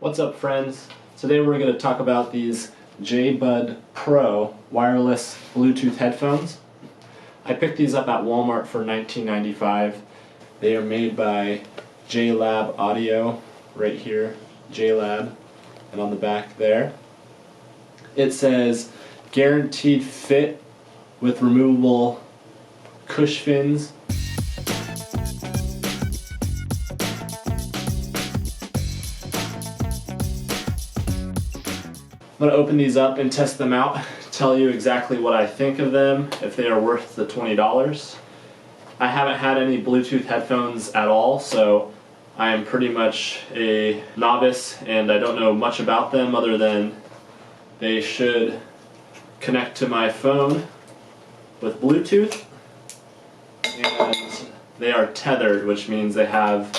What's up, friends? Today we're going to talk about these JBud Pro wireless Bluetooth headphones. I picked these up at Walmart for $19.95. They are made by JLab Audio, right here, JLab, and on the back there. It says guaranteed fit with removable cush fins. I'm going to open these up and test them out, tell you exactly what I think of them, if they are worth the $20. I haven't had any Bluetooth headphones at all, so I am pretty much a novice and I don't know much about them other than they should connect to my phone with Bluetooth, and they are tethered, which means they have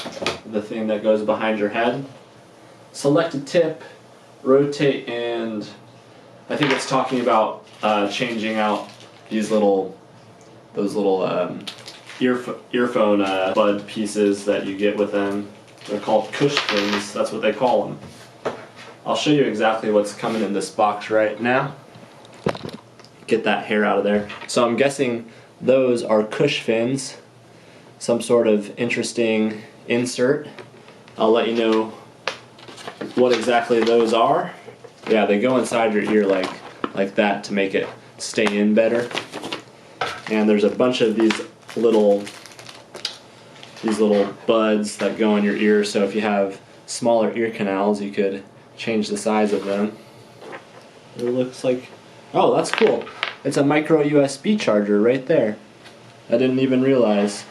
the thing that goes behind your head. Select a tip, rotate, and I think it's talking about changing out these those little earphone bud pieces that you get with them. They're called cush things, that's what they call them. I'll show you exactly what's coming in this box right now. Get that hair out of there. So I'm guessing those are cush fins, some sort of interesting insert. I'll let you know what exactly those are. Yeah, they go inside your ear like that to make it stay in better. And there's a bunch of these little buds that go in your ear, so if you have smaller ear canals you could change the size of them. It looks like, oh, that's cool. It's a micro USB charger right there. I didn't even realize.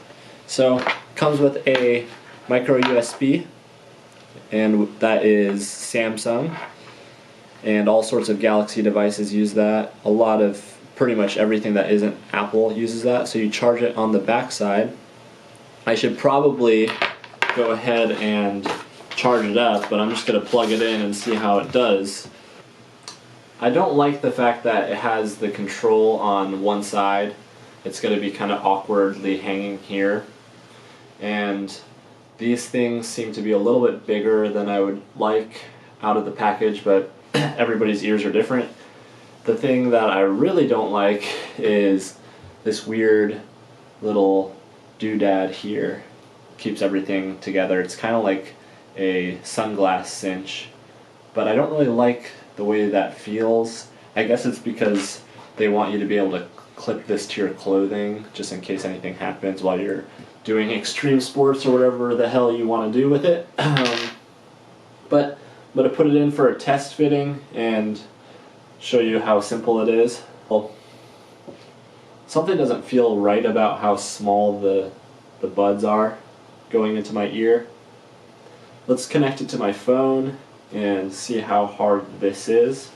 So, comes with a micro USB, and that is Samsung, and all sorts of Galaxy devices use that. A lot of, pretty much everything that isn't Apple uses that. So you charge it on the back side. I should probably go ahead and charge it up, but I'm just going to plug it in and see how it does. I don't like the fact that it has the control on one side. It's going to be kind of awkwardly hanging here, and these things seem to be a little bit bigger than I would like out of the package, but everybody's ears are different. The thing that I really don't like is this weird little doodad here. Keeps everything together. It's kind of like a sunglass cinch, but I don't really like the way that feels. I guess it's because they want you to be able to clip this to your clothing just in case anything happens while you're doing extreme sports or whatever the hell you want to do with it. But I'm going to put it in for a test fitting and show you how simple it is. Well, something doesn't feel right about how small the buds are going into my ear. Let's connect it to my phone and see how hard this is.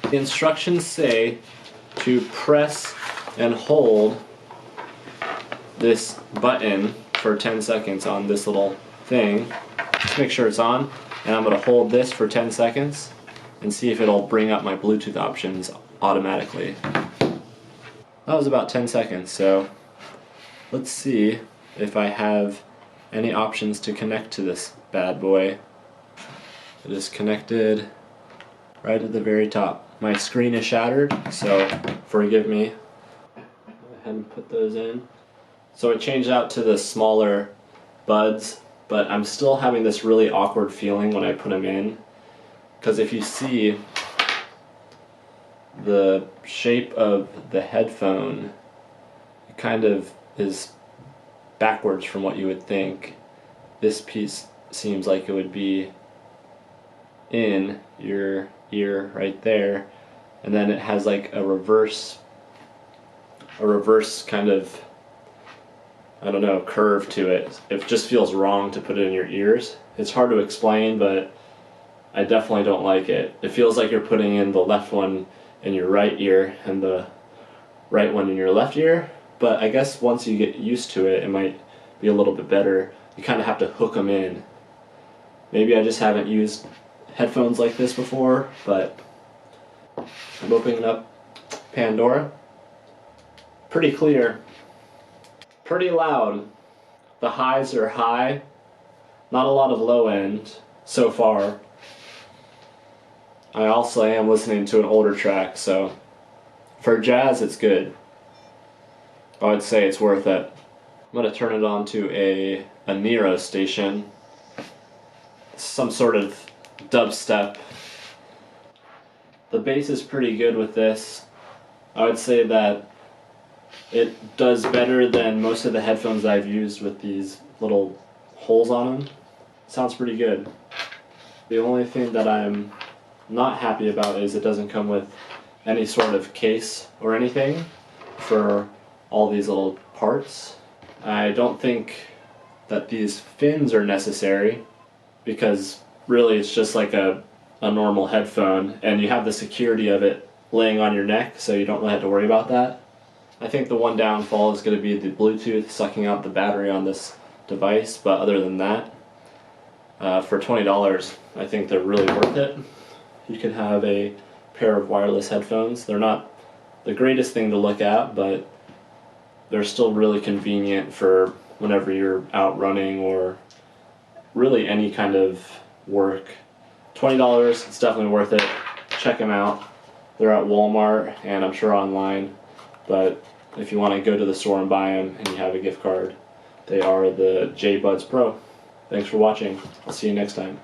The instructions say to press and hold this button for 10 seconds on this little thing. Just make sure it's on, and I'm going to hold this for 10 seconds and see if it'll bring up my Bluetooth options automatically. That was about 10 seconds, so let's see if I have any options to connect to this bad boy. It is connected right at the very top. My screen is shattered, so forgive me. Go ahead and put those in. So it changed out to the smaller buds, but I'm still having this really awkward feeling when I put them in, because if you see the shape of the headphone, it kind of is backwards from what you would think. This piece seems like it would be in your ear right there, and then it has like a reverse kind of, I don't know, curve to it. It just feels wrong to put it in your ears. It's hard to explain, but I definitely don't like it. It feels like you're putting in the left one in your right ear and the right one in your left ear, but I guess once you get used to it, it might be a little bit better. You kind of have to hook them in. Maybe I just haven't used headphones like this before, but I'm opening up Pandora. Pretty clear. Pretty loud. The highs are high. Not a lot of low end so far. I also am listening to an older track, so for jazz it's good. I would say it's worth it. I'm going to turn it on to a Nero station. Some sort of dubstep. The bass is pretty good with this. I would say that it does better than most of the headphones I've used with these little holes on them. Sounds pretty good. The only thing that I'm not happy about is it doesn't come with any sort of case or anything for all these little parts. I don't think that these fins are necessary because really it's just like a normal headphone, and you have the security of it laying on your neck, so you don't really have to worry about that. I think the one downfall is going to be the Bluetooth sucking out the battery on this device, but other than that, for $20, I think they're really worth it. You can have a pair of wireless headphones. They're not the greatest thing to look at, but they're still really convenient for whenever you're out running or really any kind of work. $20, it's definitely worth it. Check them out. They're at Walmart and I'm sure online, but if you want to go to the store and buy them and you have a gift card, they are the J Buds Pro. Thanks for watching. I'll see you next time.